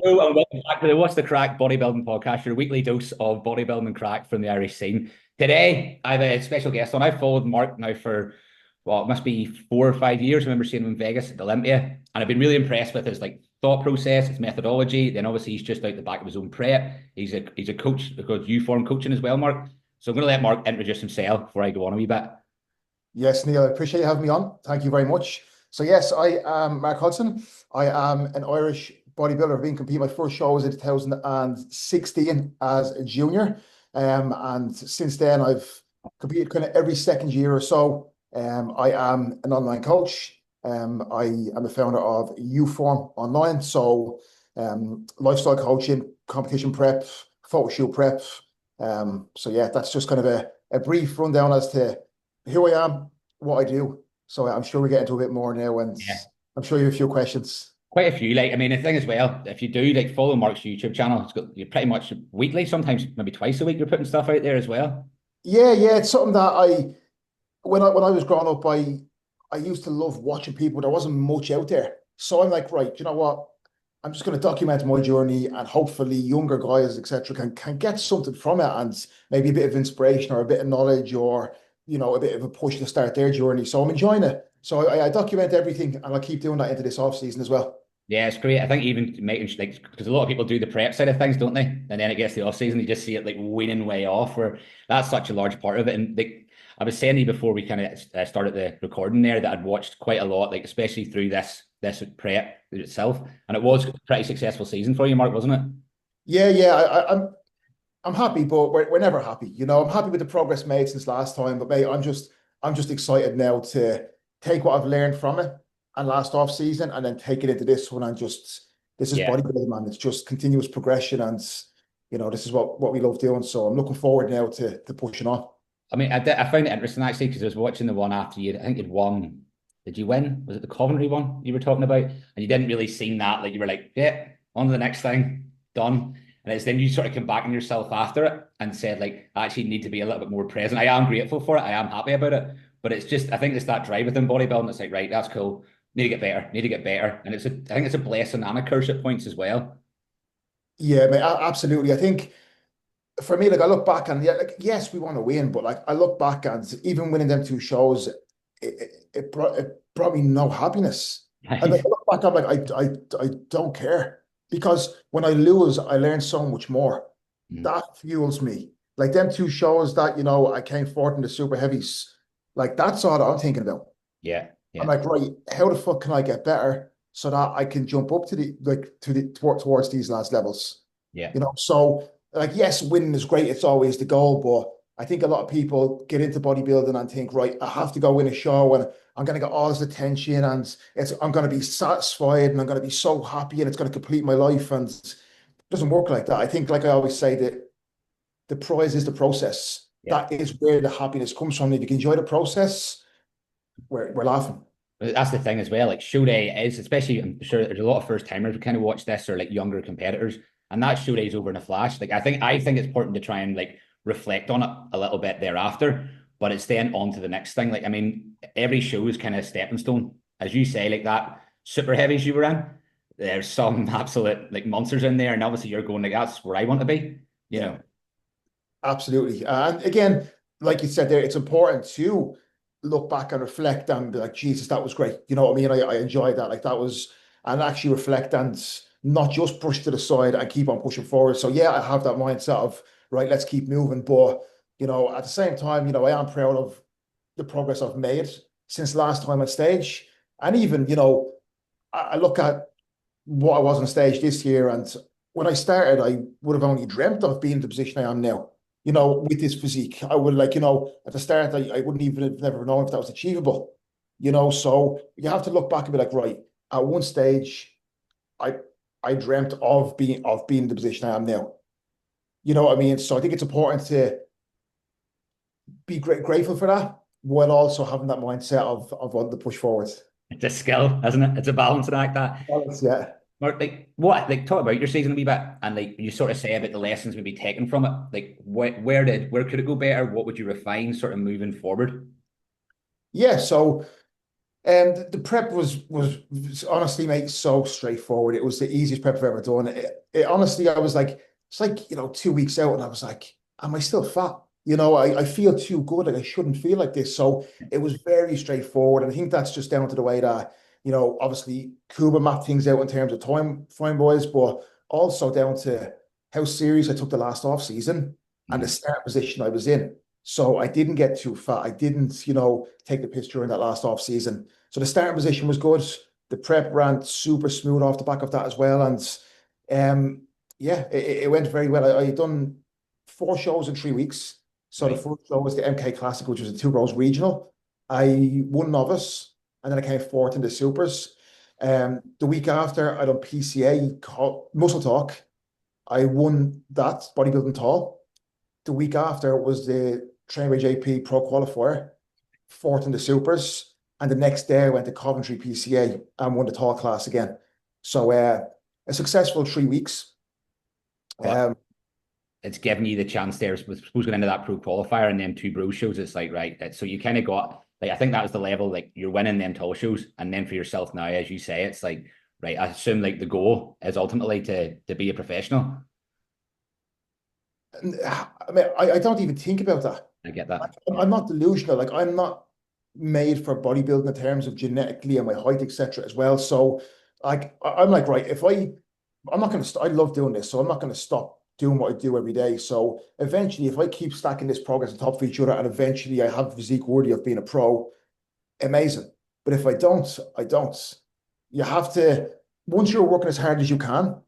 Hello and welcome back to the What's the Crack Bodybuilding Podcast, your weekly dose of bodybuilding crack from the Irish scene. Today, I have a special guest on. I've followed Mark now for, well, it must be 4 or 5 years. I remember seeing him in Vegas at Olympia, and I've been really impressed with his thought process, his methodology. Then obviously he's just out the back of his own prep. He's a coach because you form coaching as well, Mark. So I'm going to let Mark introduce himself before I go on a wee bit. Yes, Neil, I appreciate you having me on. Thank you very much. So yes, I am Mark Hodson. I am an Irish bodybuilder. I've been competing. My first show was in 2016 as a junior. And since then I've competed kind of every second year or so. I am an online coach. I am a founder of Uform Online. So lifestyle coaching, competition prep, photo shoot prep. So yeah, that's just kind of a brief rundown as to who I am, what I do. So I'm sure we get into a bit more now, and Yeah. I'm sure you have a few questions. Quite a few. I mean, the thing as well, if you do follow Mark's YouTube channel, you're pretty much weekly, sometimes maybe twice a week, you're putting stuff out there as well. Yeah, it's something that when I was growing up, I used to love watching people. There wasn't much out there, so I'm like, right, you know what? I'm just going to document my journey, and hopefully younger guys, etc., can get something from it, and maybe a bit of inspiration or a bit of knowledge, or a bit of a push to start their journey. So I'm enjoying it. So I document everything, and I'll keep doing that into this off season as well. Yeah, it's great. I think even making because a lot of people do the prep side of things, don't they? And then it gets to the off season, you just see it weaning way off. Where that's such a large part of it. And I was saying to you before we kind of started the recording there that I'd watched quite a lot, especially through this prep itself, and it was a pretty successful season for you, Mark, wasn't it? Yeah. I'm happy, but we're never happy. I'm happy with the progress made since last time, but mate, I'm just excited now to take what I've learned from it and last off season, and then take it into this one, and just this is Yeah. bodybuilding, man. It's just continuous progression, and this is what we love doing. So I'm looking forward now to pushing on. I mean, I found it interesting actually because I was watching the one after you. I think you'd won. Did you win? Was it the Coventry one you were talking about? And you didn't really seem that. You were like, yeah, on to the next thing, done. And it's then you sort of come back on yourself after it and said, I actually need to be a little bit more present. I am grateful for it. I am happy about it. But it's just, I think it's that drive within bodybuilding. It's like, right, that's cool. Need to get better. Need to get better. And I think it's a blessing and a curse at points as well. Yeah, mate, absolutely. I think for me, I look back and yeah, yes, we want to win, but I look back and even winning them two shows, it brought me no happiness. And I look back, I'm like, I don't care, because when I lose, I learn so much more. Mm. That fuels me. Like them two shows that I came fourth in the super heavies, that's all that I'm thinking about. Yeah. I'm Yeah. like, right, how the fuck can I get better so that I can jump up to towards these last levels? Yeah. So yes, winning is great. It's always the goal, but I think a lot of people get into bodybuilding and think, right, I have to go win a show, and I'm going to get all this attention, and I'm going to be satisfied, and I'm going to be so happy, and it's going to complete my life. And it doesn't work like that. I think, like I always say, that the prize is the process. Yeah. That is where the happiness comes from. If you can enjoy the process, we're laughing. But that's the thing as well. Show day is, especially, I'm sure there's a lot of first timers who kind of watch this, or younger competitors, and that show day is over in a flash. I think it's important to try and reflect on it a little bit thereafter, but it's then on to the next thing. I mean, every show is kind of a stepping stone, as you say, that super heavies you were in. There's some absolute monsters in there, and obviously you're going that's where I want to be. You Yeah, know. absolutely. And again, like you said there, it's important to look back and reflect and be like, Jesus, that was great. You know what I mean? I enjoyed that. That was, and actually reflect and not just push to the side and keep on pushing forward. So yeah, I have that mindset of, right, let's keep moving. But, at the same time, I am proud of the progress I've made since last time on stage. And even, I look at what I was on stage this year, and when I started, I would have only dreamt of being in the position I am now. With this physique, I would at the start, I wouldn't even have never known if that was achievable. So you have to look back and be like, right, at one stage, I I dreamt of being in the position I am now. You know what I mean? So I think it's important to be grateful for that, while also having that mindset of wanting to push forward. It's a skill, isn't it? It's a balancing act that. Yeah. Mark, what, talk about your season a wee bit, and you sort of say about the lessons maybe taken from it. Where could it go better? What would you refine sort of moving forward? Yeah. So The prep was honestly, mate, so straightforward. It was the easiest prep I've ever done. Honestly, I was like, it's like, 2 weeks out, and I was like, am I still fat? I feel too good. Like I shouldn't feel like this. So it was very straightforward. And I think that's just down to the way that, obviously Cuba mapped things out in terms of time frame wise, but also down to how serious I took the last off season and the Mhm. start position I was in. So I didn't get too fat. I didn't, take the piss during that last off season. So the starting position was good. The prep ran super smooth off the back of that as well. And yeah, it went very well. I done 4 shows in 3 weeks. So the Right. first show was the MK Classic, which was a 2 rows regional. I won novice, and then I came fourth in the supers. The week after, I done PCA Muscle Talk. I won that bodybuilding tall. The week after was the Train by JP Pro Qualifier, fourth in the supers. And the next day I went to Coventry PCA and won the tall class again. So a successful 3 weeks. But Um, it's giving you the chance there. With suppose going into that pro qualifier and them two bro shows, it's like right. So you kind of got like I think that was the level like you're winning them tall shows, and then for yourself now, as you say, it's like right. I assume like the goal is ultimately to be a professional. I mean, I don't even think about that. I get that. I'm not delusional. Like I'm not made for bodybuilding in terms of genetically and my height, etc. as well. So like I'm like, right, I'm not gonna I love doing this, so I'm not gonna stop doing what I do every day. So eventually, if I keep stacking this progress on top of each other and eventually I have physique worthy of being a pro, amazing. But if I don't, I don't. You have to, once you're working as hard as you can,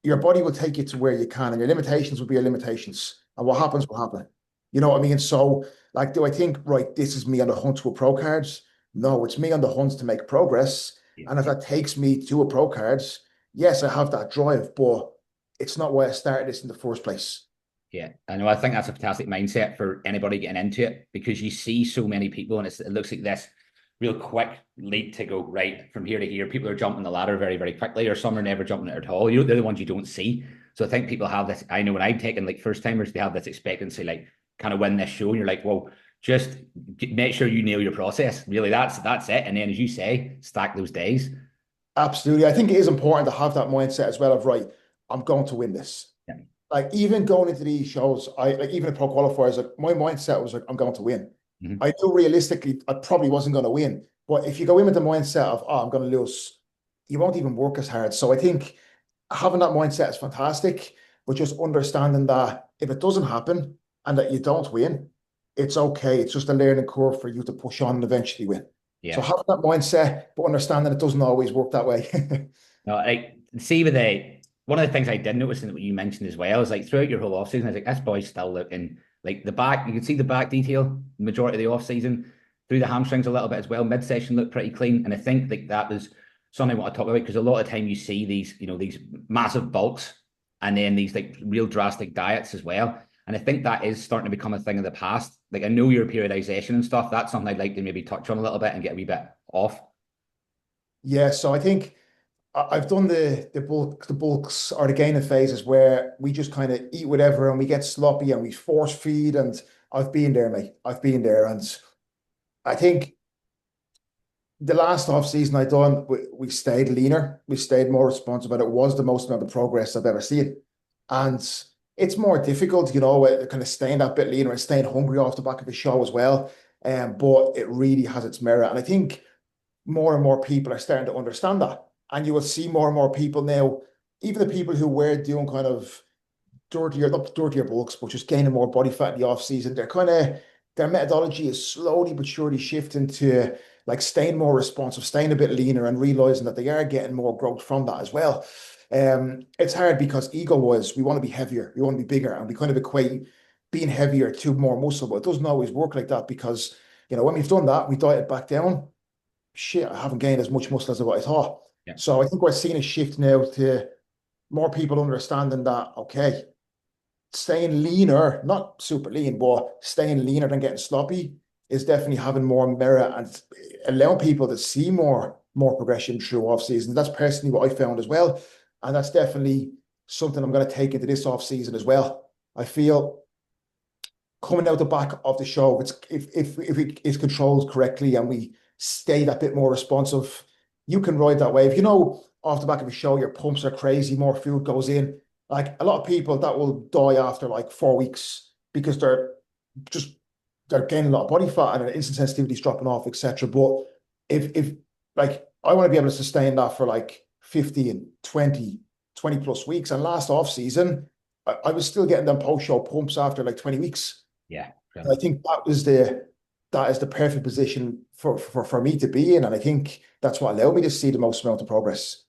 your body will take you to where you can, and your limitations will be your limitations. And what happens will happen. You know what I mean? So, like, do I think, right, this is me on the hunt to a pro cards? No, it's me on the hunt to make progress. Yeah. And if that takes me to a pro cards, yes, I have that drive, but it's not why I started this in the first place. Yeah, I know. I think that's a fantastic mindset for anybody getting into it because you see so many people, and it looks like this real quick leap to go right from here to here. People are jumping the ladder very, very quickly, or some are never jumping it at all. They're the ones you don't see. So I think people have this. I know when I've taken like first timers, they have this expectancy, like kind of win this show, and you're like, well, just make sure you nail your process. Really, that's it. And then, as you say, stack those days. Absolutely. I think it is important to have that mindset as well of, right, I'm going to win this. Yeah. Like even going into these shows, I like even the pro qualifiers, like my mindset was like, I'm going to win. Mm-hmm. I knew realistically I probably wasn't going to win. But if you go in with the mindset of, oh, I'm going to lose, you won't even work as hard. So I think having that mindset is fantastic, but just understanding that if it doesn't happen and that you don't win, it's okay. It's just a learning curve for you to push on and eventually win. So Yeah. having that mindset, but understanding it doesn't always work that way. No, like see with the one of the things I did notice and what you mentioned as well is like throughout your whole off season, I was like, this boy's still looking like the back. You can see the back detail, the majority of the off season, through the hamstrings a little bit as well. Midsection looked pretty clean, and I think like that was something I want to talk about because a lot of time you see these, these massive bulks and then these like real drastic diets as well. And I think that is starting to become a thing of the past. Like I know your periodization and stuff. That's something I'd like to maybe touch on a little bit and get a wee bit off. Yeah, so I think I've done the bulks or the gaining phases where we just kind of eat whatever and we get sloppy and we force feed, and I've been there, mate. I've been there, and I think the last off season I done, we stayed leaner, we stayed more responsive, and it was the most amount of progress I've ever seen. And it's more difficult, kind of staying that bit leaner and staying hungry off the back of a show as well. But it really has its merit, and I think more and more people are starting to understand that. And you will see more and more people now, even the people who were doing kind of dirtier, not dirtier bulks, but just gaining more body fat in the off season. Their methodology is slowly but surely shifting to like staying more responsive, staying a bit leaner, and realizing that they are getting more growth from that as well. It's hard because ego-wise, we want to be heavier, we want to be bigger, and we kind of equate being heavier to more muscle, but it doesn't always work like that because when we've done that, we diet back down. Shit, I haven't gained as much muscle as what I thought. Yeah. So I think we're seeing a shift now to more people understanding that, okay, staying leaner, not super lean, but staying leaner than getting sloppy is definitely having more merit and allowing people to see more progression through off season. That's personally what I found as well. And that's definitely something I'm going to take into this off season as well. I feel coming out the back of the show, if it is controlled correctly and we stay that bit more responsive, you can ride that wave. Off the back of a show, your pumps are crazy, more food goes in. Like a lot of people that will die after like 4 weeks because just they're gaining a lot of body fat and their insulin sensitivity is dropping off, etc. But if like I want to be able to sustain that for like 15, 20 plus weeks. And last off season, I was still getting them post show pumps after like 20 weeks. Yeah. And I think that is the perfect position for me to be in. And I think that's what allowed me to see the most amount of progress.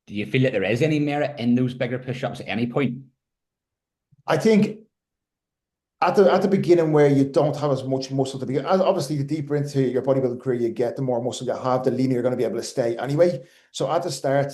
Do you feel that there is any merit in those bigger push-ups at any point? I think at the beginning where you don't have as much muscle to begin, obviously the deeper into your bodybuilding career you get, the more muscle you have, the leaner you're going to be able to stay anyway. So at the start,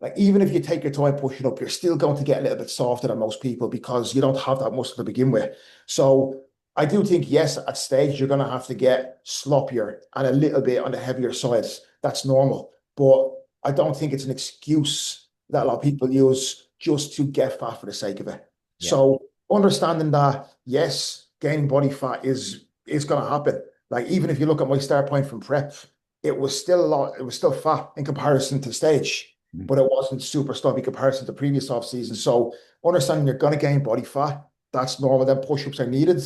like even if you take your time pushing up, you're still going to get a little bit softer than most people because you don't have that muscle to begin with. So I do think, yes, at stage you're going to have to get sloppier and a little bit on the heavier side. That's normal. But I don't think it's an excuse that a lot of people use just to get fat for the sake of it. Yeah. So understanding that, yes, gaining body fat is going to happen. Like even if you look at my start point from prep, it was still fat in comparison to stage, but it wasn't super stubby in comparison to previous off season. So understanding you're going to gain body fat, that's normal. Then push-ups are needed,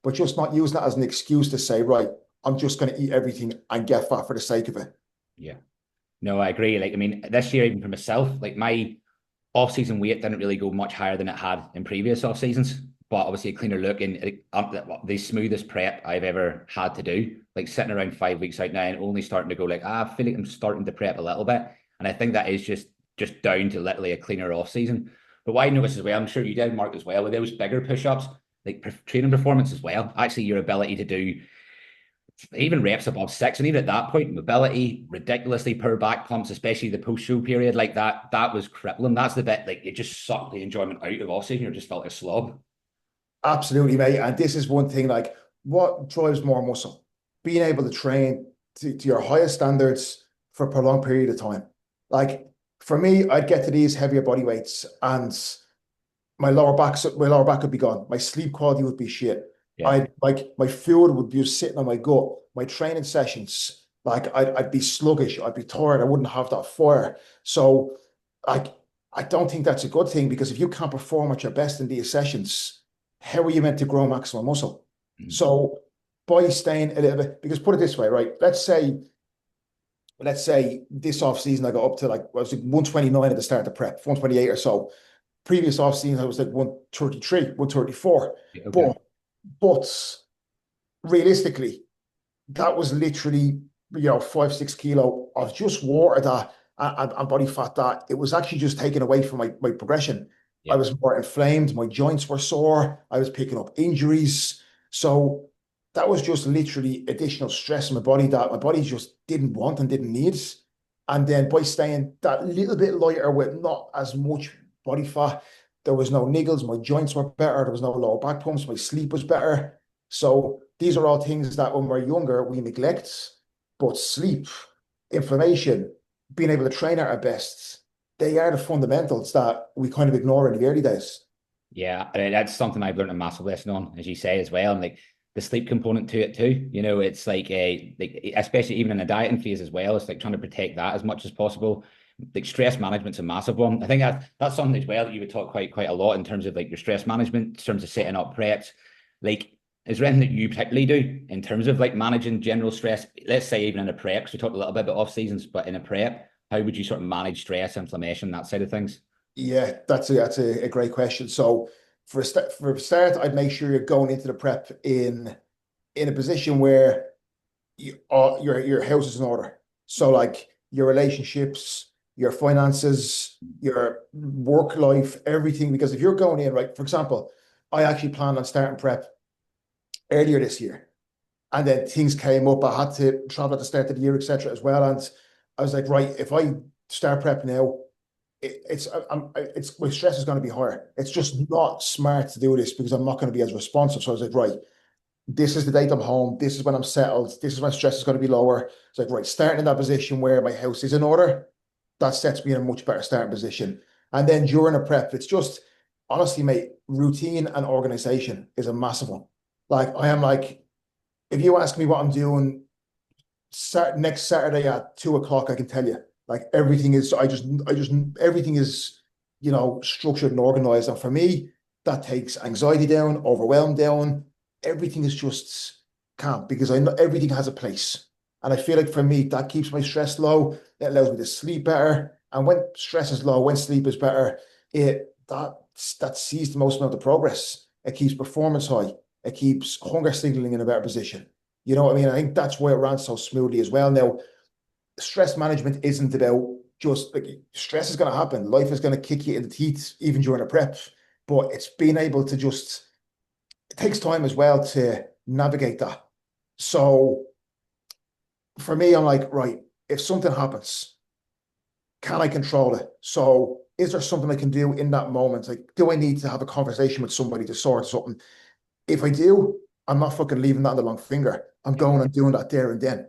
but just not using that as an excuse to say, right, I'm just going to eat everything and get fat for the sake of it. Yeah. No, I agree. Like, I mean, this year, even for myself, like my off-season weight didn't really go much higher than it had in previous off seasons, but obviously a cleaner look and the smoothest prep I've ever had to do. Like sitting around 5 weeks out now and only starting to go like, I feel like I'm starting to prep a little bit, and I think that is just down to literally a cleaner off season. But what I noticed as well, I'm sure you did, Mark, as well, with those bigger push-ups, like training performance as well. Actually, your ability to do even reps above 6, and even at that point, mobility, ridiculously poor back pumps, especially the post-show period like that was crippling. That's the bit, like, it just sucked the enjoyment out of off-season. You just felt like a slob. Absolutely, mate. And this is one thing, like, what drives more muscle? Being able to train to your highest standards for a prolonged period of time. Like, for me, I'd get to these heavier body weights and my lower back would be gone. My sleep quality would be shit. Yeah. I'd like my food would be sitting on my gut. My training sessions, like I'd be sluggish. I'd be tired. I wouldn't have that fire. So, like, I don't think that's a good thing because if you can't perform at your best in these sessions, how are you meant to grow maximum muscle? So, by staying a little bit, because put it this way, right? Let's say this off season I got up to like I was like 129 at the start of prep, 128 or so. Previous off season I was like 133, 134. Okay. But realistically, that was literally 5-6 kilo of just water that and body fat that it was actually just taken away from my progression. Yeah. I was more inflamed, my joints were sore, I was picking up injuries. So that was just literally additional stress in my body that my body just didn't want and didn't need. And then by staying that little bit lighter with not as much body fat, there was no niggles, my joints were better, there was no lower back pumps, my sleep was better. So these are all things that when we're younger, we neglect, but sleep, inflammation, being able to train at our best, they are the fundamentals that we kind of ignore in the early days. Yeah, I mean, that's something I've learned a massive lesson on, as you say, as well. And like the sleep component to it too. It's like especially even in a dieting phase as well. It's like trying to protect that as much as possible. Like stress management's a massive one. I think that's something as well that you would talk quite a lot in terms of like your stress management, in terms of setting up preps. Like, is there anything that you particularly do in terms of like managing general stress? Let's say even in a prep, because we talked a little bit about off seasons, but in a prep, how would you sort of manage stress, inflammation, that side of ththings? Yeah, that's a great question. So for a start, I'd make sure you're going into the prep in a position where your house is in order. So like your relationships, your finances, your work life, everything. Because if you're going in, right, for example, I actually planned on starting prep earlier this year. And then things came up. I had to travel at the start of the year, etc. as well. And I was like, right, if I start prep now, it's my stress is going to be higher. It's just not smart to do this because I'm not going to be as responsive. So I was like, right, this is the date I'm home. This is when I'm settled. This is when stress is going to be lower. It's like, right, starting in that position where my house is in order, that sets me in a much better starting position. And then during a prep, it's just, honestly, mate, routine and organization is a massive one. Like, I am like, if you ask me what I'm doing Next Saturday at 2 o'clock, I can tell you, like everything is, everything is, structured and organized. And for me, that takes anxiety down, overwhelm down. Everything is just calm because I know everything has a place. And I feel like for me, that keeps my stress low. It allows me to sleep better. And when stress is low, when sleep is better, that sees the most amount of progress. It keeps performance high. It keeps hunger signaling in a better position. You know what I mean? I think that's why it ran so smoothly as well. Now, stress management isn't about just like stress is going to happen. Life is going to kick you in the teeth even during a prep, but it's being able to just, it takes time as well to navigate that. So for me, I'm like, right, if something happens, can I control it? So is there something I can do in that moment? Like, do I need to have a conversation with somebody to sort something? If I do, I'm not fucking leaving that on the long finger. I'm going and doing that there and then.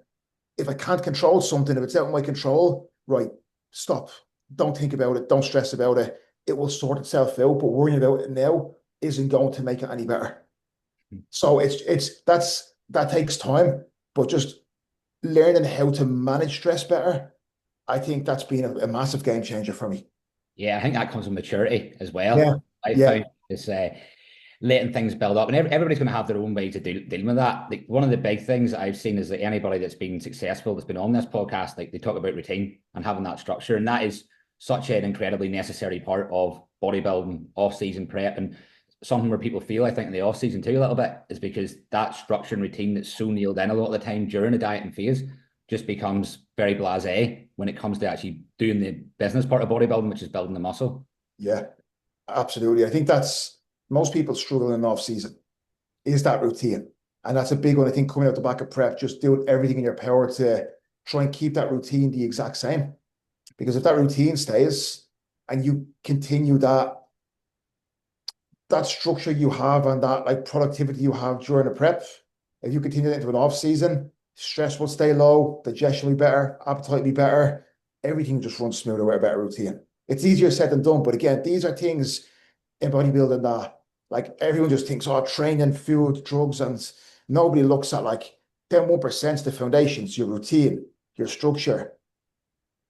If I can't control something, if it's out of my control, right, stop. Don't think about it. Don't stress about it. It will sort itself out. But worrying about it now isn't going to make it any better. So that takes time. But just learning how to manage stress better, I think that's been a massive game changer for me. Yeah, I think that comes with maturity as well. Yeah, I yeah, found is letting things build up, and everybody's going to have their own way to deal with that. Like one of the big things that I've seen is that anybody that's been successful, that's been on this podcast, like they talk about routine and having that structure, and that is such an incredibly necessary part of bodybuilding, off-season prep, and something where people feel, I think, in the off-season too a little bit, is because that structure and routine that's so nailed in a lot of the time during the dieting phase just becomes very blasé when it comes to actually doing the business part of bodybuilding, which is building the muscle. yeah, absolutely. I think that's most people struggle in off season is that routine. And that's a big one. I think coming out the back of prep, just do everything in your power to try and keep that routine the exact same. Because if that routine stays and you continue that structure you have and that like productivity you have during a prep, if you continue that into an off season, stress will stay low, digestion will be better, appetite will be better, everything just runs smoother with a better routine. It's easier said than done, but again, these are things in bodybuilding that like everyone just thinks, oh, training, food, drugs, and nobody looks at like 1% the foundations, your routine, your structure.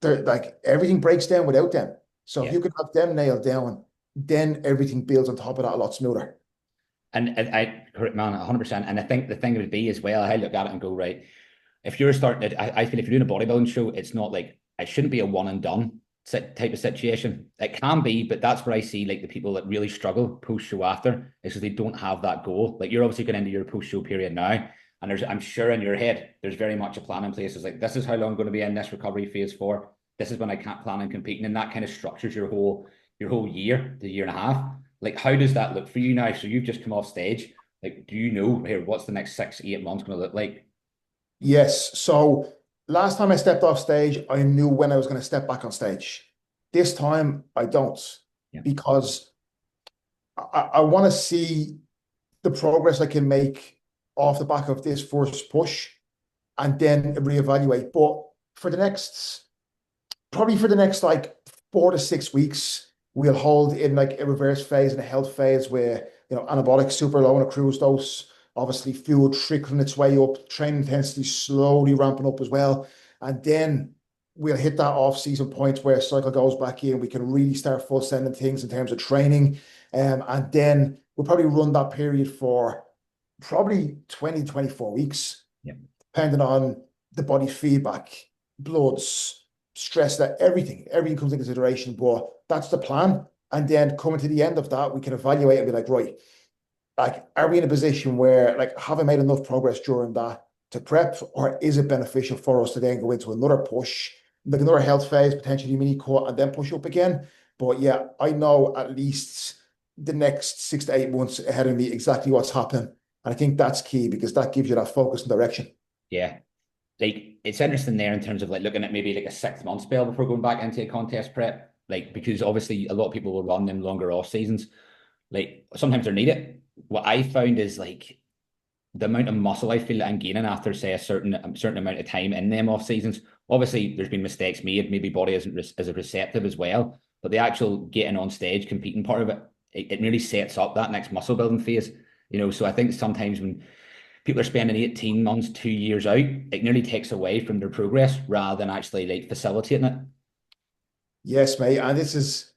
They're like everything breaks down without them. So if Yeah. you can have them nailed down, then everything builds on top of that a lot smoother. And correct, man, 100%. And I think the thing would be as well, I look at it and go, right, if you're starting to, I feel if you're doing a bodybuilding show, it's not like, it shouldn't be a one and done type of situation. It can be, but that's where I see like the people that really struggle post show after is because they don't have that goal. Like you're obviously going into your post show period now. And I'm sure in your head, there's very much a plan in place. It's like, this is how long I'm going to be in this recovery phase for. This is when I can't plan on competing. And that kind of structures your whole year, the year and a half. Like, how does that look for you now? So you've just come off stage. Like, do you know here what's the next 6 8 months going to look like? Yes. So last time I stepped off stage, I knew when I was going to step back on stage. This time I don't Yeah. because I want to see the progress I can make off the back of this first push and then reevaluate. But for the next, probably for the next like 4 to 6 weeks, we'll hold in like a reverse phase and a health phase where, anabolic super low on a cruise dose, obviously fuel trickling its way up, training intensity slowly ramping up as well. And then we'll hit that off-season point where cycle goes back in. We can really start full sending things in terms of training. And then we'll probably run that period for probably 20 to 24 weeks, Yeah. depending on the body's feedback, bloods, stress, that everything comes into consideration. But that's the plan. And then coming to the end of that, we can evaluate and be like, right, like, are we in a position where, like, have I made enough progress during that to prep, or is it beneficial for us to then go into another push, like another health phase, potentially mini cut, and then push up again? But yeah, I know at least the next 6 to 8 months ahead of me exactly what's happening. And I think that's key because that gives you that focus and direction. Yeah. Like it's interesting there in terms of like looking at maybe like a 6 month spell before going back into a contest prep. Like because obviously a lot of people will run them longer off seasons. Like sometimes they're needed. What I found is like the amount of muscle I feel that I'm gaining after say a certain amount of time in them off seasons. Obviously, there's been mistakes made. Maybe body isn't as receptive as well. But the actual getting on stage, competing part of it, it really sets up that next muscle building phase. So I think sometimes when people are spending 18 months, 2 years out, it nearly takes away from their progress rather than actually like facilitating it. Yes, mate. And this is,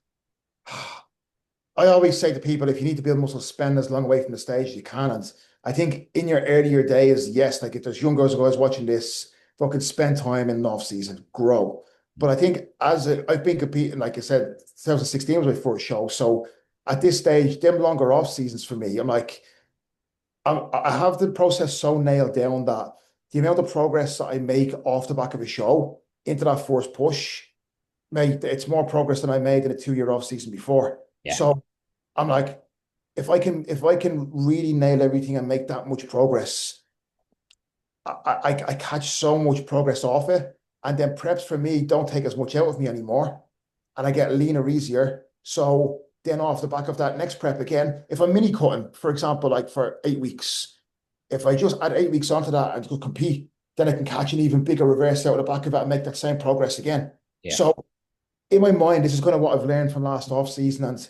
I always say to people, if you need to build muscle, spend as long away from the stage as you can. And I think in your earlier days, yes, like if there's young girls who guys watching this, fucking spend time in off season, grow. But I think I've been competing, like I said, 2016 was my first show. So at this stage, them longer off seasons for me, I'm like, I have the process so nailed down that the amount of progress that I make off the back of a show into that first push, mate, it's more progress than I made in a 2 year off season before. Yeah. So I'm like, if I can really nail everything and make that much progress, I catch so much progress off it. And then preps for me don't take as much out of me anymore. And I get leaner easier. So then off the back of that next prep again, if I'm mini cutting, for example, like for 8 weeks, if I just add 8 weeks onto that and go compete, then I can catch an even bigger reverse out of the back of it and make that same progress again. Yeah. So in my mind, this is kind of what I've learned from last off season. And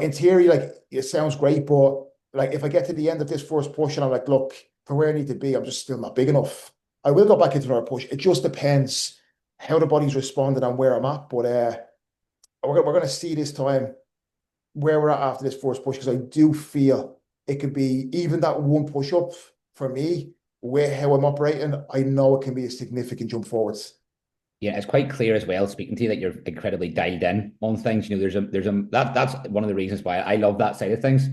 in theory, like it sounds great, but like if I get to the end of this first push and I'm like, look, for where I need to be, I'm just still not big enough. I will go back into another push. It just depends how the body's responding and where I'm at. But we're going to see this time where we're at after this first push, because I do feel it could be even that one push up for me, where how I'm operating. I know it can be a significant jump forwards. Yeah, it's quite clear as well, speaking to you, that you're incredibly dialed in on things. That's one of the reasons why I love that side of things.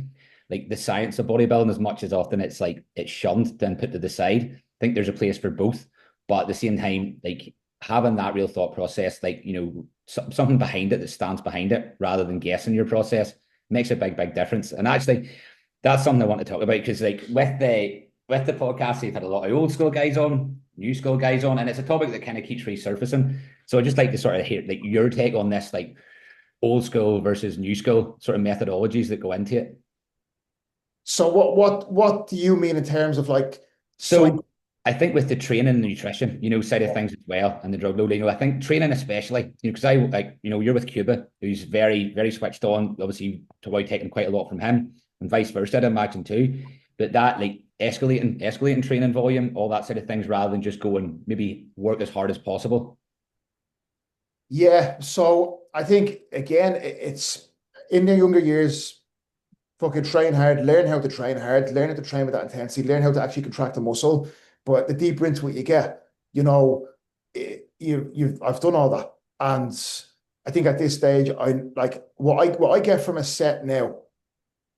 Like the science of bodybuilding, as much as often it's like it's shunned and put to the side. I think there's a place for both, but at the same time, like having that real thought process, like something behind it that stands behind it, rather than guessing your process, makes a big difference. And actually, that's something I want to talk about, because like with the podcast, you've had a lot of old school guys on, new school guys on, and it's a topic that kind of keeps resurfacing. So I'd just like to sort of hear like your take on this, like old school versus new school sort of methodologies that go into it. So what do you mean in terms of like So so I think with the training and nutrition, side of things as well, and the drug loading, I think training especially, because I like, you're with Cuba, who's very switched on, obviously to avoid taking quite a lot from him, and vice versa, I'd imagine too. But that like escalating training volume, all that side of things, rather than just going maybe work as hard as possible. yeah, so I think again it's in their younger years, fucking train hard, learn how to train hard, learn how to train with that intensity, learn how to actually contract the muscle. But the deeper into it you get, I've done all that. And I think at this stage, I like what I get from a set now,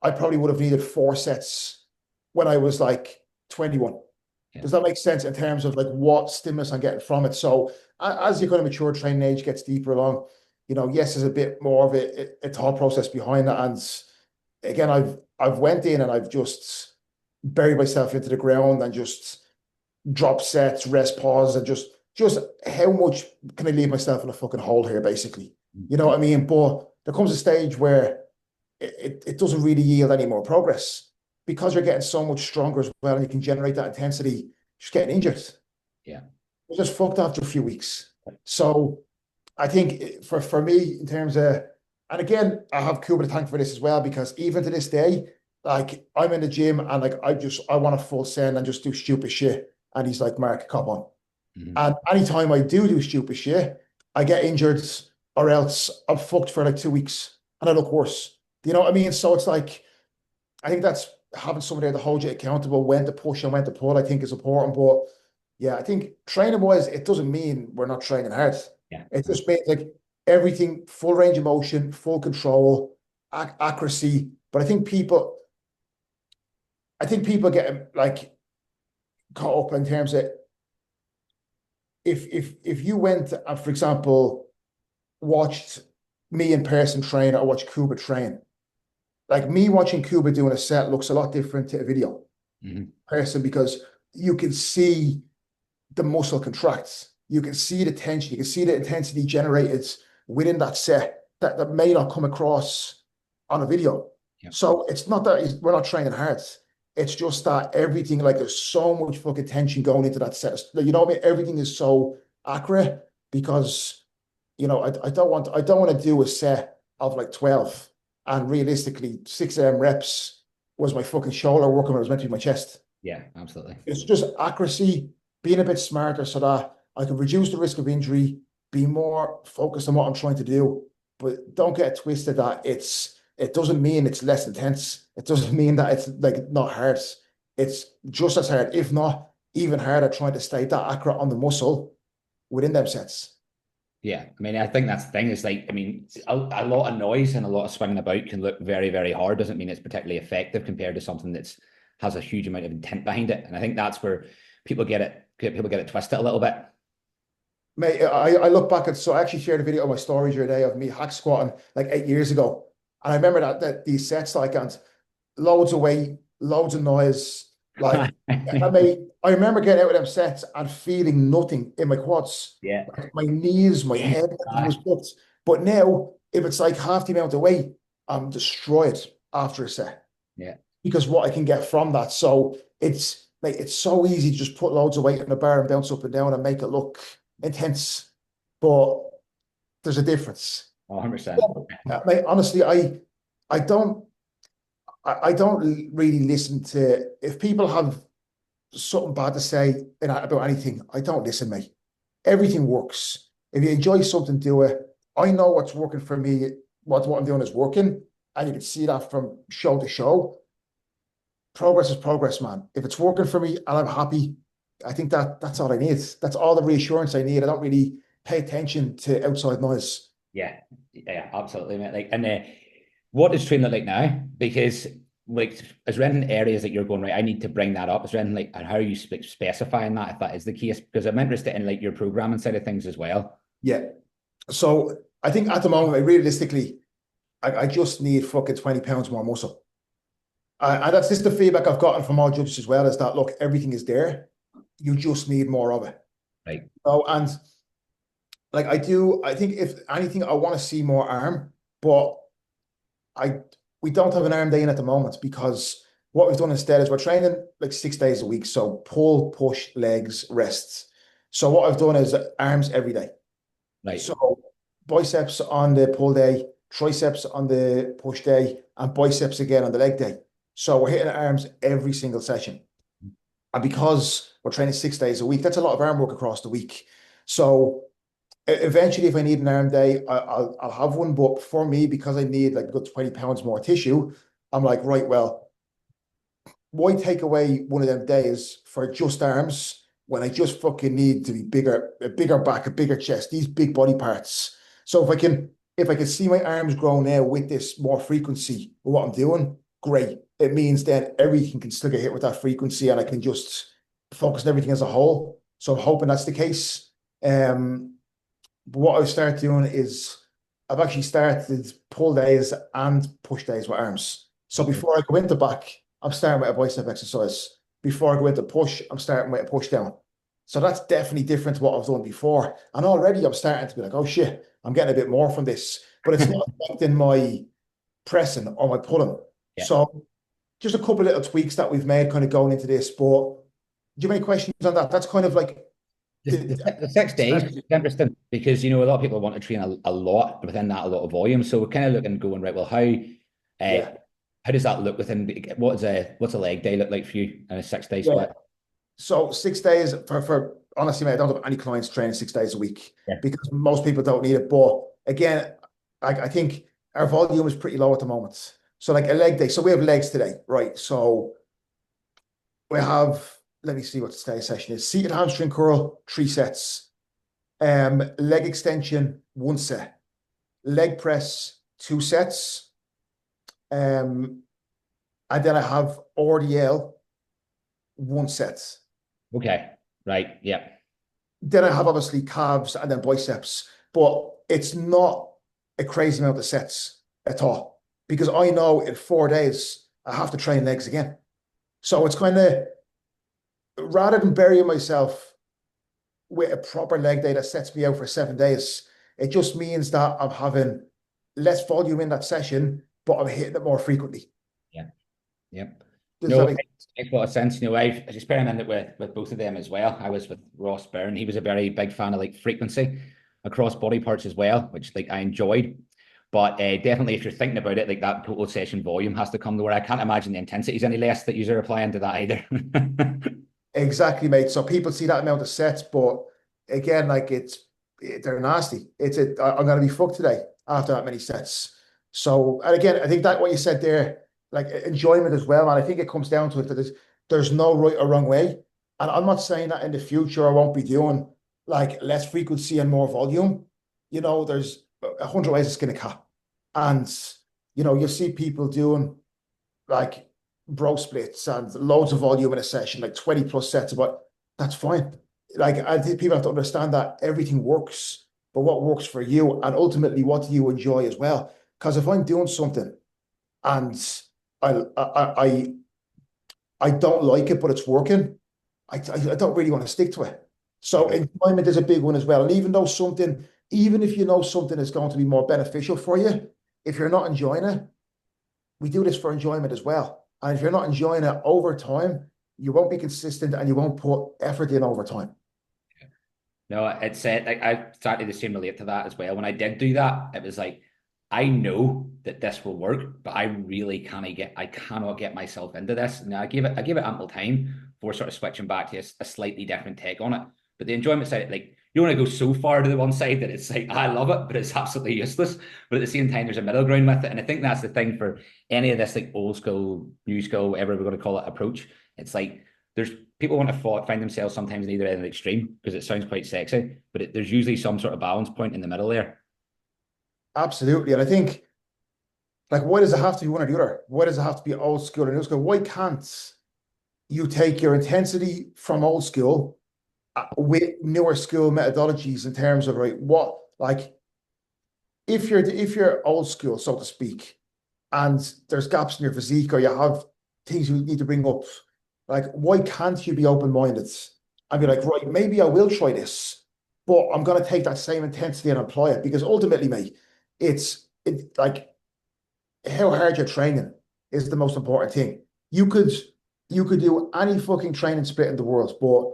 I probably would have needed 4 sets when I was like 21. Yeah. Does that make sense in terms of like what stimulus I'm getting from it? So as your kind of mature training age gets deeper along, yes, there's a bit more of a thought process behind that. And again, I've went in and I've just buried myself into the ground and just drop sets, rest pause, and just how much can I leave myself in a fucking hole here, basically. You know what I mean? But there comes a stage where it doesn't really yield any more progress, because you're getting so much stronger as well, and you can generate that intensity, just getting injured. Yeah. You're just fucked after a few weeks. So I think for me, in terms of, and again, I have Cuba to thank for this as well, because even to this day, like I'm in the gym and like I want a full send and just do stupid shit. And he's like, Mark, come on. Mm-hmm. And anytime I do stupid shit, I get injured, or else I'm fucked for like 2 weeks and I look worse. Do you know what I mean? So it's like, I think that's having someone there to hold you accountable, when to push and when to pull, I think is important. But yeah, I think training wise, it doesn't mean we're not training hard. Yeah. It just means like everything, full range of motion, full control, accuracy. But I think people get like caught up in terms of, if you went and, for example, watched me in person train or watch Cuba train, like me watching Cuba doing a set looks a lot different to a video person, because you can see the muscle contracts, you can see the tension, you can see the intensity generated within that set that may not come across on a video. Yeah. So it's not that we're not training hard. It's just that everything, like there's so much fucking tension going into that set. You know what I mean? Everything is so accurate, because I don't want to do a set of like 12 and realistically 6 reps was my fucking shoulder working when it was meant to be my chest. Yeah, absolutely. It's just accuracy, being a bit smarter so that I can reduce the risk of injury, be more focused on what I'm trying to do. But don't get it twisted that it doesn't mean it's less intense. It doesn't mean that it's like not hard. It's just as hard, if not even harder, trying to stay that accurate on the muscle within them sets. Yeah, I mean, I think that's the thing. Is like, I mean, a lot of noise and a lot of swinging about can look very, very hard. Doesn't mean it's particularly effective compared to something that's has a huge amount of intent behind it. And I think that's where people get it twisted a little bit. Mate, I look back at, so I actually shared a video of my stories the other day of me hack squatting like 8 years ago. And I remember that these sets, like, and loads of weight, loads of noise. Like, I remember getting out of them sets and feeling nothing in my quads, Yeah. like my knees, my head, everything was fucked. But now, if it's like half the amount of weight, I'm destroyed after a set Yeah. because what I can get from that. So it's like it's so easy to just put loads of weight in the bar and bounce up and down and make it look intense, but there's a difference. 100%. Like, honestly, I don't I don't really listen to if people have something bad to say about anything. I don't listen, mate. Everything works. If you enjoy something, do it. I know what's working for me. What I'm doing is working, and you can see that from show to show. Progress is progress, man. If it's working for me and I'm happy, I think that's all I need. That's all the reassurance I need. I don't really pay attention to outside noise. Yeah. Yeah, absolutely, mate. Like, and what does training look like now? Because like, is there any areas that you're going, right, I need to bring that up? Is there anything like, and how are you specifying that if that is the case? Because I'm interested in like your programming side of things as well. Yeah. So I think at the moment, like, realistically, I just need fucking 20 pounds more muscle. And that's just the feedback I've gotten from all judges as well, is that look, everything is there. You just need more of it. Right. Oh, and like I think if anything, I want to see more arm, but I we don't have an arm day in at the moment because what we've done instead is we're training like 6 days a week. So pull, push, legs, rests. So what I've done is arms every day. Right. So biceps on the pull day, triceps on the push day, and biceps again on the leg day. So we're hitting arms every single session. And because we're training 6 days a week, that's a lot of arm work across the week. So eventually, if I need an arm day, I'll have one. But for me, because I need like a good 20 pounds more tissue, I'm like, right, well, why take away one of them days for just arms when I just fucking need to be bigger, a bigger back, a bigger chest, these big body parts. So if I can see my arms grow now with this more frequency with what I'm doing, great. It means then everything can still get hit with that frequency and I can just focus on everything as a whole. So I'm hoping that's the case. But what I've started doing is I've actually started pull days and push days with arms. So Okay. before I go into back, I'm starting with a bicep exercise. Before I go into push, I'm starting with a push down. So that's definitely different to what I've done before. And already I'm starting to be like, oh shit, I'm getting a bit more from this. But it's not affecting my pressing or my pulling. Yeah. So just a couple of little tweaks that we've made kind of going into this. But do you have any questions on that? That's kind of like The 6 days is interesting because you know a lot of people want to train a lot, but within that a lot of volume. So we're kind of looking going right. Well, yeah. how does that look within what's a leg day look like for you in a 6 day Yeah. split? So 6 days for honestly, mate, I don't have any clients training 6 days a week Yeah. because most people don't need it. But again, I think our volume is pretty low at the moment. So like a leg day. So we have legs today, right? So we have, let me see what today's session is. Seated hamstring curl, 3 sets. Leg extension, 1 set. Leg press, 2 sets. And then I have RDL, 1 set. Okay. Right. Yeah. Then I have obviously calves and then biceps, but it's not a crazy amount of sets at all because I know in 4 days I have to train legs again. So it's kind of rather than burying myself with a proper leg day that sets me out for 7 days, it just means that I'm having less volume in that session, but I'm hitting it more frequently. Yeah. Yep. Does No, that it make makes a lot of sense. You know, I've experimented with both of them as well. I was with Ross Byrne. He was a very big fan of like frequency across body parts as well, which like I enjoyed. But definitely, if you're thinking about it, like that total session volume has to come to where I can't imagine the intensity is any less that you're applying to that either. Exactly, mate. So people see that amount of sets, but again, like they're nasty. I'm gonna be fucked today after that many sets. So, and again, I think that what you said there, like enjoyment as well, man. I think it comes down to it that there's no right or wrong way. And I'm not saying that in the future I won't be doing like less frequency and more volume. There's 100 ways to skin a cat. And you see people doing like bro splits and loads of volume in a session, like 20 plus sets, but that's fine. Like, I think people have to understand that everything works, but what works for you and ultimately what do you enjoy as well? Because if I'm doing something and I, I, I, I don't like it, but it's working, I don't really want to stick to it. So enjoyment is a big one as well. And even if you know something is going to be more beneficial for you, if you're not enjoying it, we do this for enjoyment as well. And if you're not enjoying it over time, you won't be consistent and you won't put effort in over time. No, it's like I started to seem relate to that as well. When I did do that, it was like I know that this will work, but I cannot get myself into this. Now I give it ample time for sort of switching back to a slightly different take on it. But the enjoyment side, like you don't want to go so far to the one side that it's like I love it, but it's absolutely useless. But at the same time, there's a middle ground with it, and I think that's the thing for any of this like old school, new school, whatever we're going to call it, approach. It's like there's people want to find themselves sometimes in either end of the extreme because it sounds quite sexy, but there's usually some sort of balance point in the middle there. Absolutely. And I think, like, why does it have to be one or the other? Why does it have to be old school or new school? Why can't you take your intensity from old school with newer school methodologies in terms of, right, what, like, if you're old school, so to speak, and there's gaps in your physique or you have things you need to bring up, like, why can't you be open-minded and be like, right, maybe I will try this, but I'm going to take that same intensity and apply it because ultimately, mate, it's like how hard you're training is the most important thing. You could do any fucking training split in the world, but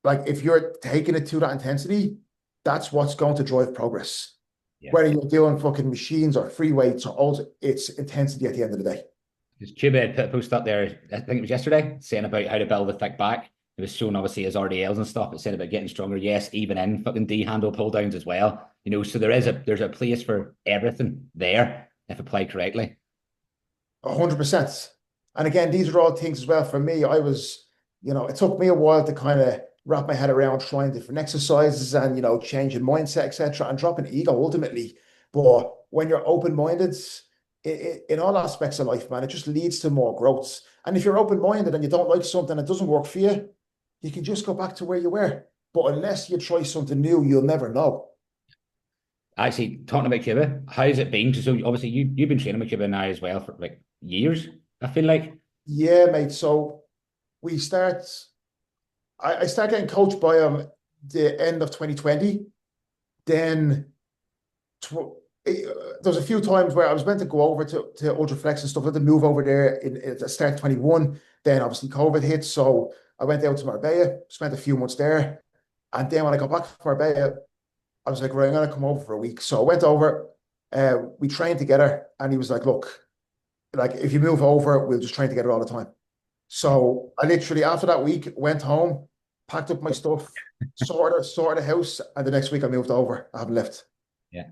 like if you're taking it to that intensity, that's what's going to drive progress. Yeah. Whether you're doing fucking machines or free weights or all, it's intensity at the end of the day. Because Chuba had put a post up there, I think it was yesterday, saying about how to build a thick back. It was showing obviously his RDLs and stuff, but saying about getting stronger. Yes, even in fucking D handle pull downs as well. So there's a place for everything there if applied correctly. 100%. And again, these are all things as well for me. It took me a while to kind of wrap my head around trying different exercises and, changing mindset, etc., and dropping ego ultimately. But when you're open-minded in all aspects of life, man, it just leads to more growth. And if you're open-minded and you don't like something that doesn't work for you, you can just go back to where you were. But unless you try something new, you'll never know. Actually, talking about Cuba, how's it been? So obviously you've been training with Cuba now as well for like years, I feel like. Yeah, mate. So we start. I started getting coached by him the end of 2020. Then there was a few times where I was meant to go over to Ultraflex and stuff. I had to move over there at the start of 21. Then obviously COVID hit, so I went out to Marbella, spent a few months there, and then when I got back from Marbella, I was like, right, I'm gonna come over for a week. So I went over. We trained together, and he was like, look, like if you move over, we'll just train together all the time. So I literally after that week went home, packed up my stuff, sorted the house, and the next week I moved over. I haven't left. Yeah.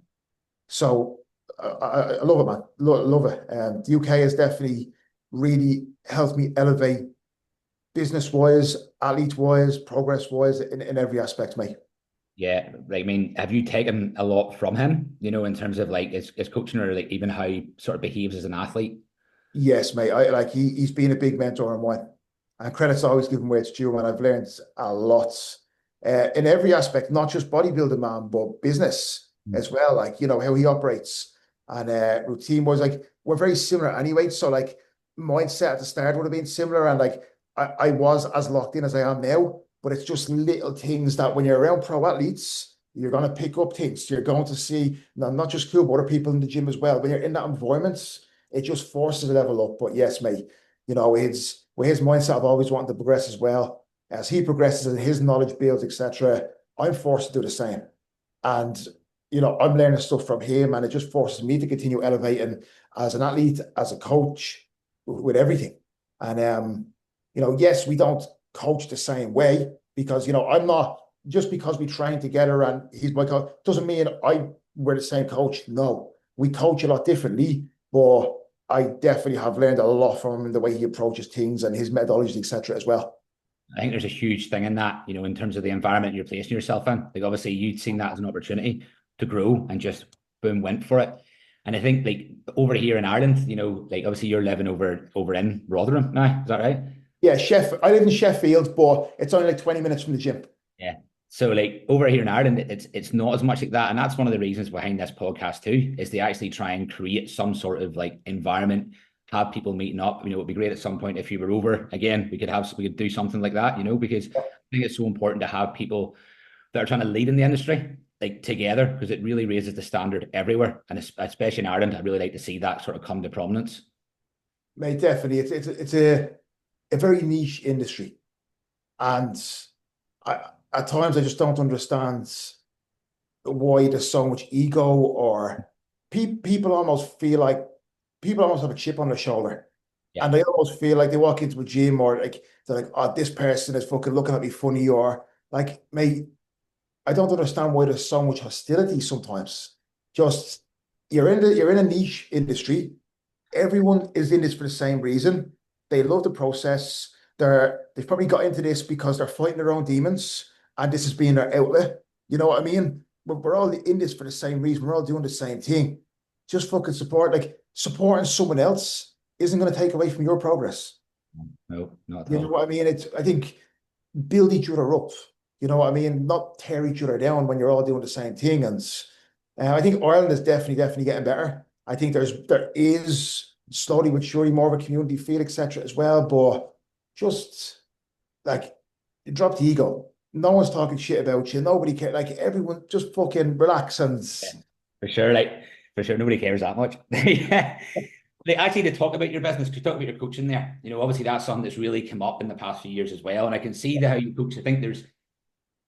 So I love it, man. Love it. The UK has definitely really helped me elevate business wise, athlete wise, progress wise in every aspect, mate. Yeah, like I mean, have you taken a lot from him, in terms of like his coaching or like even how he sort of behaves as an athlete? Yes, mate. I like he's been a big mentor of mine. And credit's always given where it's due, and I've learned a lot in every aspect, not just bodybuilding, man, but business as well. Like, how he operates and routine was like, we're very similar anyway. So, like, mindset at the start would have been similar. And like, I was as locked in as I am now, but it's just little things that when you're around pro athletes, you're going to pick up things. You're going to see, not just cool, but other people in the gym as well. When you're in that environment, it just forces a level up. But yes, mate, it's with his mindset, I've always wanted to progress as well. As he progresses and his knowledge builds, etc., I'm forced to do the same. And I'm learning stuff from him, and it just forces me to continue elevating as an athlete, as a coach, with everything. And yes, we don't coach the same way because I'm not just because we train together and he's my coach doesn't mean we're the same coach. No, we coach a lot differently, but I definitely have learned a lot from him in the way he approaches things and his methodology, etc. as well. I think there's a huge thing in that, in terms of the environment you're placing yourself in. Like obviously you'd seen that as an opportunity to grow and just boom, went for it. And I think like over here in Ireland, like obviously you're living over in Rotherham now, is that right? Yeah, I live in Sheffield, but it's only like 20 minutes from the gym. Yeah. So like over here in Ireland, it's not as much like that. And that's one of the reasons behind this podcast too, is to actually try and create some sort of like environment, have people meeting up. It'd be great at some point if you were over again, we could do something like that, because I think it's so important to have people that are trying to lead in the industry like together, because it really raises the standard everywhere. And especially in Ireland, I'd really like to see that sort of come to prominence. Mate, definitely. It's a very niche industry. And at times I just don't understand why there's so much ego or people almost feel like people almost have a chip on their shoulder. Yeah. And they almost feel like they walk into a gym or like they're like, oh, this person is fucking looking at me funny, or like, mate, I don't understand why there's so much hostility sometimes. Just you're in a niche industry. Everyone is in this for the same reason. They love the process. They've probably got into this because they're fighting their own demons, and this is being their outlet. You know what I mean? We're all in this for the same reason. We're all doing the same thing. Just fucking support. Like supporting someone else isn't going to take away from your progress. No, not at You know all. what I mean? I think build each other up. You know what I mean? Not tear each other down when you're all doing the same thing. And I think Ireland is definitely getting better. I think there is slowly but surely more of a community feel, etc. as well. But just like drop the ego. No one's talking shit about you. Nobody cares. Like everyone just fucking relax and Yeah, for sure, nobody cares that much. Yeah. Like actually to talk about your business, to talk about your coaching there, obviously that's something that's really come up in the past few years as well. And I can see how you coach. I think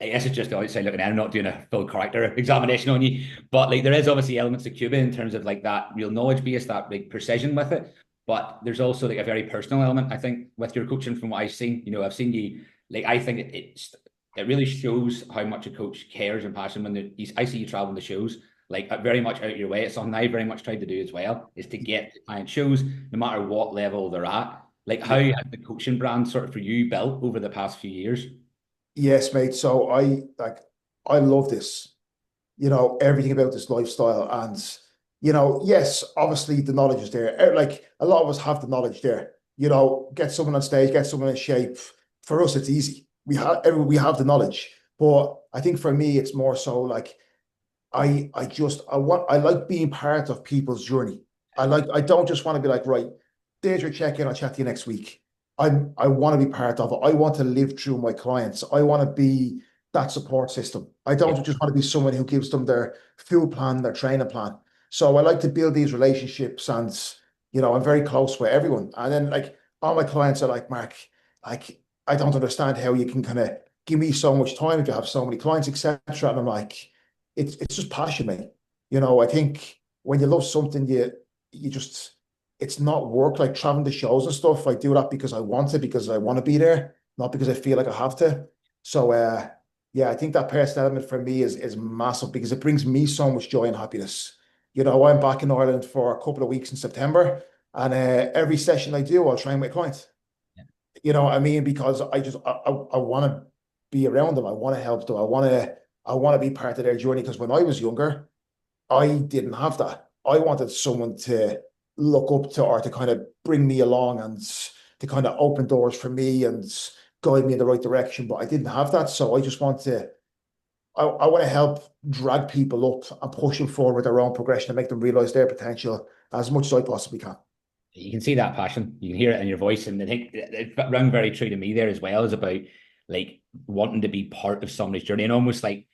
I guess it's just the outside looking in. I'm not doing a full character examination on you, but like there is obviously elements of Cuba in terms of like that real knowledge base, that like precision with it. But there's also like a very personal element, I think, with your coaching from what I've seen. I've seen you like I think it really shows how much a coach cares and passion when I see you traveling the shows, like very much out of your way. It's something I very much tried to do as well, is to get to client shows, no matter what level they're at. Like how has the coaching brand sort of for you built over the past few years? yes, mate. So I love this. Everything about this lifestyle. And, yes, obviously the knowledge is there. Like a lot of us have the knowledge there. Get someone on stage, get someone in shape. For us, it's easy. We have the knowledge. But I think for me, it's more so like I like being part of people's journey. I don't just want to be like, right, there's your check-in, I'll chat to you next week. I want to be part of it. I want to live through my clients. I want to be that support system. I Yeah. don't just want to be someone who gives them their food plan, their training plan. So I like to build these relationships, and I'm very close with everyone. And then like all my clients are like, Mark, like I don't understand how you can kind of give me so much time if you have so many clients, etc. And I'm like, it's just passion, mate. I think when you love something, you just it's not work like traveling to shows and stuff. I do that because I want to, because I want to be there, not because I feel like I have to. So yeah, I think that personal element for me is massive because it brings me so much joy and happiness. I'm back in Ireland for a couple of weeks in September, and every session I do, I'll train with a client. You know what I mean? Because I want to be around them. I want to help them. I want to be part of their journey. Because when I was younger, I didn't have that. I wanted someone to look up to or to kind of bring me along and to kind of open doors for me and guide me in the right direction. But I didn't have that. So I just I want to help drag people up and push them forward their own progression and make them realize their potential as much as I possibly can. You can see that passion. You can hear it in your voice, and I think it rang very true to me there as well. Is about like wanting to be part of somebody's journey, and almost like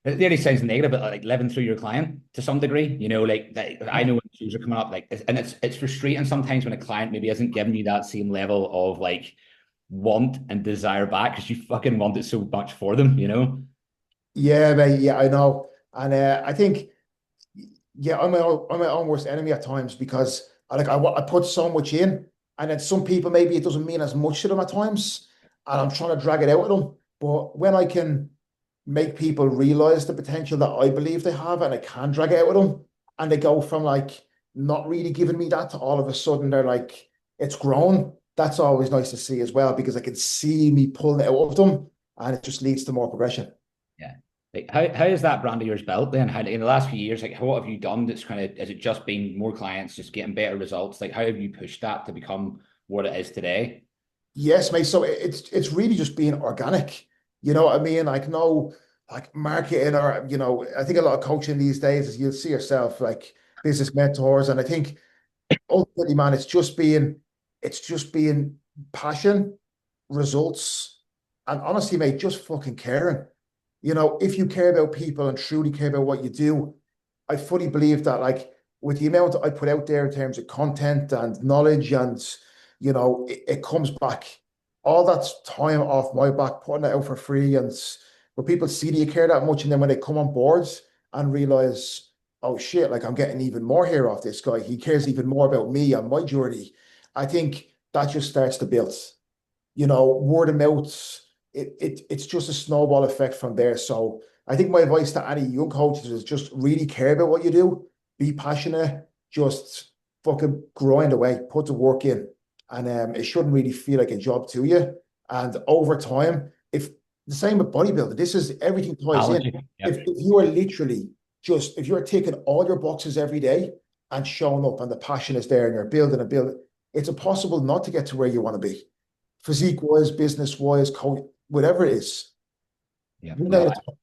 it really sounds negative, but like living through your client to some degree. Like that, I know when shoes are coming up, like, and it's frustrating sometimes when a client maybe isn't giving you that same level of like want and desire back because you fucking want it so much for them. Yeah, mate. Yeah, I know. And I think, yeah, I'm my own worst enemy at times because I put so much in, and then some people maybe it doesn't mean as much to them at times, and I'm trying to drag it out of them. But when I can make people realize the potential that I believe they have, and I can drag it out of them, and they go from like not really giving me that to all of a sudden they're like it's grown. That's always nice to see as well because I can see me pulling it out of them, and it just leads to more progression. Yeah. Like how is that brand of yours built then? How in the last few years, like what have you done that's kind of, is it just been more clients, just getting better results? Like how have you pushed that to become what it is today? Yes, mate. So it's really just being organic. You know what I mean? Like no like marketing or I think a lot of coaching these days is you'll see yourself like business mentors. And I think ultimately, man, it's just being passion, results, and honestly, mate, just fucking caring. If you care about people and truly care about what you do, I fully believe that, like, with the amount that I put out there in terms of content and knowledge, and it comes back. All that time off my back, putting it out for free, and when people see that you care that much, and then when they come on board and realize, oh shit, like I'm getting even more here off this guy. He cares even more about me and my journey. I think that just starts to build. Word of mouth. It's just a snowball effect from there. So I think my advice to any young coaches is just really care about what you do, be passionate, just fucking grind away, put the work in, and it shouldn't really feel like a job to you. And over time, if the same with bodybuilding, this is everything ties in. Technology. If, Yep. if you are literally just if you're ticking all your boxes every day and showing up, and the passion is there, and you're building and building, it's impossible not to get to where you want to be, physique wise, business wise, coach, whatever it is. Yeah. One day No, at a time.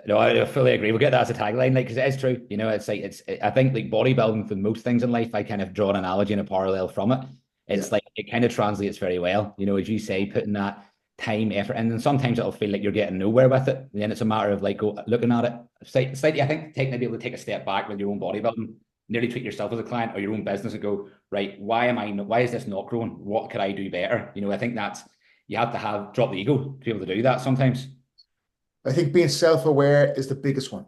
no, I fully agree. We'll get that as a tagline, like, because it is true. It's like I think like bodybuilding for most things in life, I kind of draw an analogy and a parallel from it. Yeah. It's like it kind of translates very well. As you say, putting that time, effort, and then sometimes it'll feel like you're getting nowhere with it. And then it's a matter of like looking at it slightly. I think maybe able to take a step back with your own bodybuilding, nearly treat yourself as a client or your own business and go, right, why is this not growing? What could I do better? I think that's you have to drop the ego to be able to do that sometimes. I think being self-aware is the biggest one.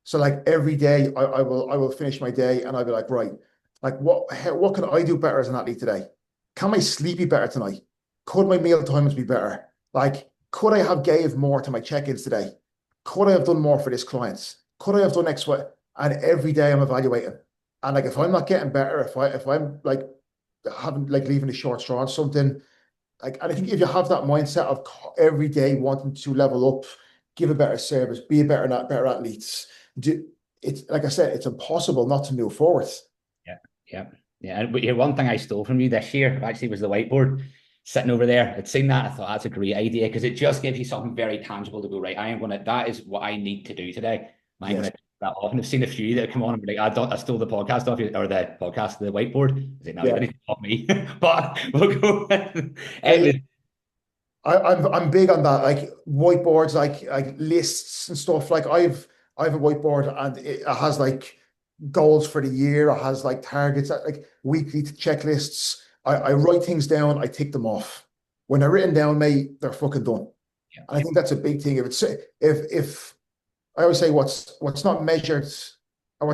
So like every day I will finish my day and I'll be like, right, like what can I do better as an athlete today? Can my sleep be better tonight? Could my meal timings be better? Like, could I have gave more to my check-ins today? Could I have done more for this client? Could I have done X, Y? And every day I'm evaluating. And like if I'm not getting better, if I'm like having like leaving a short straw on something, like, and I think if you have that mindset of every day wanting to level up, give a better service, be a better athletes, do it's like I said, it's impossible not to move forward. Yeah, yeah, yeah. And one thing I stole from you this year actually was the whiteboard sitting over there. I'd seen that. I thought that's a great idea because it just gives you something very tangible to go, right. That is what I need to do today. I'm going Yes. to do that off. And I've seen a few that come on and be like, I stole the podcast off you, or the whiteboard. I was like, no, you Yeah. didn't stop me. But we'll go with it. I, Was, I'm big on that, like whiteboards, like lists and stuff. Like I've a whiteboard and it has like goals for the year. It has like targets, like weekly checklists. I write things down, I tick them off. When they're written down, mate, they're fucking done. yeah, And I think that's a big thing. If I always say what's not measured or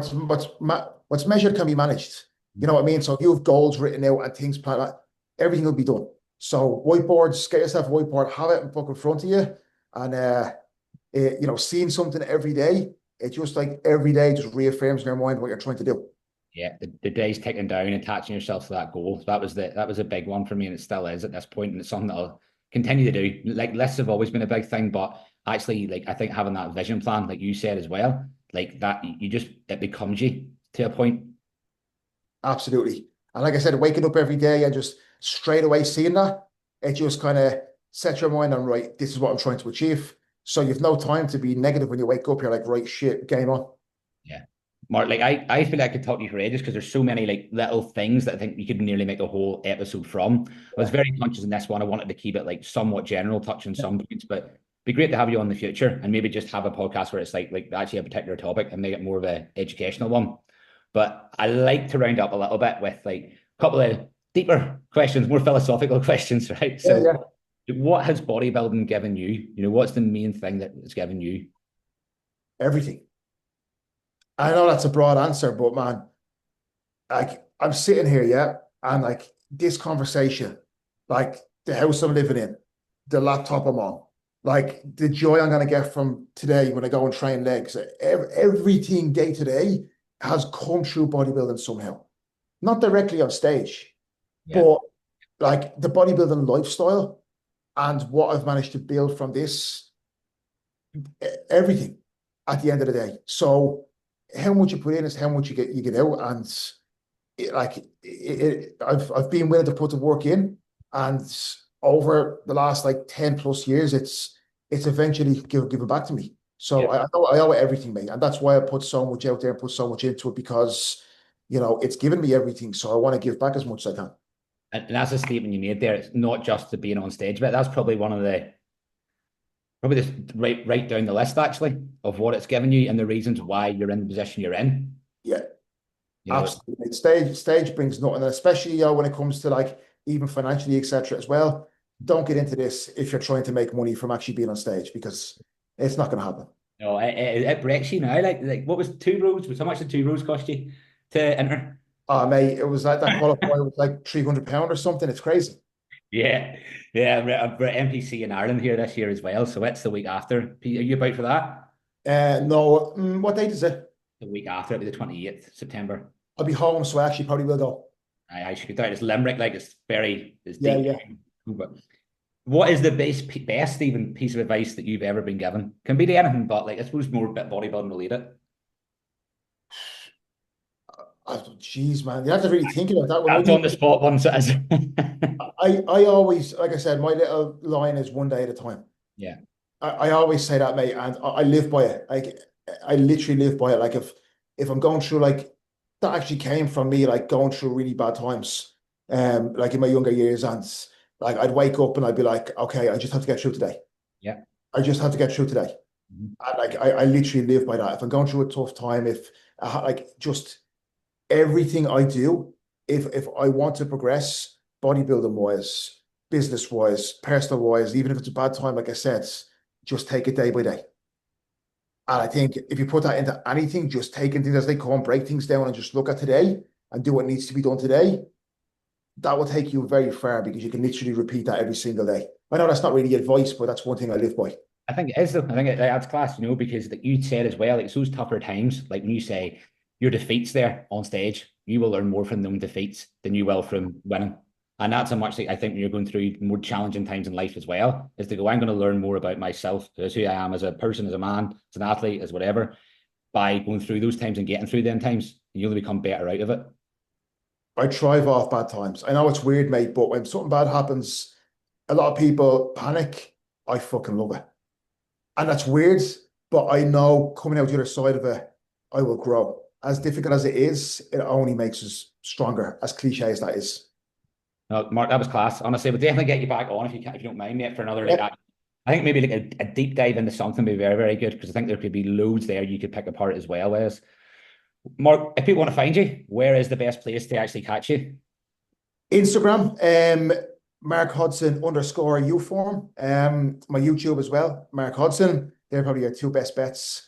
what's measured can be managed. You know what I mean? So if you have goals written out and things planned out, everything will be done. So whiteboards, get yourself a whiteboard, have it in fucking front of you, and seeing something every day, it just like every day just reaffirms in your mind what you're trying to do. yeah, the day's ticking down, attaching yourself to that goal. That was a big one for me, and it still is at this point, and it's something that I'll continue to do. Like lists have always been a big thing, but actually, like I think having that vision plan, like you said as well, like that, it becomes you to a point. Absolutely. And like I said, waking up every day and just straight away seeing that, it just kind of sets your mind on, right, this is what I'm trying to achieve. So you've no time to be negative when you wake up. You're like, right, shit, game on. Yeah. Mark, like I feel like I could talk to you for ages because there's so many like little things that I think we could nearly make a whole episode from. I was Yeah. very conscious in this one. I wanted to keep it like somewhat general, touching some points, but it'd be great to have you on in the future and maybe just have a podcast where it's like actually a particular topic and make it more of an educational one. But I like to round up a little bit with like a couple of deeper questions, more philosophical questions, right? Yeah, So yeah. what has bodybuilding given you? What's the main thing that it's given you? Everything. I know that's a broad answer, but man, like I'm sitting here, yeah, and like this conversation, like the house I'm living in, the laptop I'm on, like the joy I'm gonna get from today when I go and train legs, everything day to day has come through bodybuilding somehow. Not directly on stage, Yeah. but like the bodybuilding lifestyle and what I've managed to build from this, everything at the end of the day. So how much you put in is how much you get out, and I've been willing to put the work in, and over the last like 10 plus years, it's eventually given back to me. So Yeah. I owe it everything, mate, and that's why I put so much out there and put so much into it because it's given me everything. So I want to give back as much as I can. And that's a statement you made there. It's not just the being on stage, but that's probably one of the probably the right down the list actually of what it's given you and the reasons why you're in the position you're in. Yeah, You know, absolutely. Stage brings nothing, and especially when it comes to like even financially, etc. as well. Don't get into this if you're trying to make money from actually being on stage because it's not going to happen. it breaks you now. Like what was 2 rows? Was how much did 2 rows cost you to enter? Mate, it was like that qualifier was like £300 or something. It's crazy. Yeah, yeah. We're at NPC in Ireland here this year as well, so it's the week after. Are you about for that? No, what date is it? The week after, it'll be the 28th September. I'll be home, so I actually probably will go. I should get down. It's Limerick, like it's Yeah, deep. yeah. But what is the best even piece of advice that you've ever been given? Can be to anything, but like I suppose more bit bodybuilding related. Geez, man, you have to really think about that one, That's wouldn't on the you? spot one, so it is. I always, like I said, my little line is one day at a time. Yeah, I always say that, mate, and I live by it. Like I literally live by it. Like if I'm going through like that actually came from me like going through really bad times, like in my younger years, and like I'd wake up and I'd be like, okay, I just have to get through today. yeah. I just have to get through today. Mhm. And like I literally live by that. If I'm going through a tough time, if like just everything I do, if I want to progress, bodybuilding wise, business wise, personal wise, even if it's a bad time, like I said, just take it day by day. And I think if you put that into anything, just taking things as they come, break things down, and just look at today and do what needs to be done today, that will take you very far because you can literally repeat that every single day. I know that's not really advice, but that's one thing I live by. I think it is though. I think it adds class, because like you said as well, like it's those tougher times, like when you say your defeats there on stage, you will learn more from them defeats than you will from winning. And that's how much like, I think when you're going through more challenging times in life as well, is to go, I'm going to learn more about myself, as who I am as a person, as a man, as an athlete, as whatever, by going through those times and getting through them times. You'll become better out of it. I thrive off bad times. I know it's weird, mate, but when something bad happens, a lot of people panic. I fucking love it. And that's weird, but I know coming out the other side of it, I will grow. As difficult as it is, it only makes us stronger, as cliche as that is. No, Mark, that was class. Honestly, we'll definitely get you back on if you can, if you don't mind, mate, for another Yeah. I think maybe like a deep dive into something would be very, very good because I think there could be loads there you could pick apart as well, Wes. Mark, if people want to find you, where is the best place to actually catch you? Instagram, Mark Hodson _ U form. My YouTube as well, Mark Hodson. They're probably your two best bets.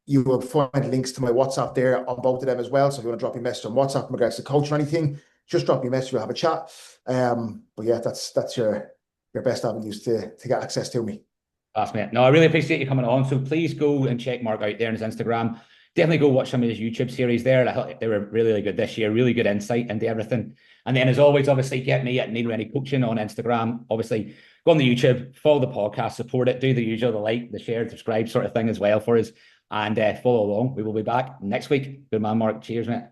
You will find links to my WhatsApp there on both of them as well. So if you want to drop me a message on WhatsApp in regards to coach or anything, just drop me a message. We'll have a chat. But yeah, that's your best avenues to get access to me. That's mate. No, I really appreciate you coming on. So please go and check Mark out there on his Instagram. Definitely go watch some of his YouTube series there. I thought they were really, really good this year. Really good insight into everything. And then, as always, obviously, get me at Neil Rennie Coaching on Instagram. Obviously, go on the YouTube, follow the podcast, support it, do the usual, the like, the share, subscribe sort of thing as well for us. And follow along. We will be back next week. Good man, Mark. Cheers, mate.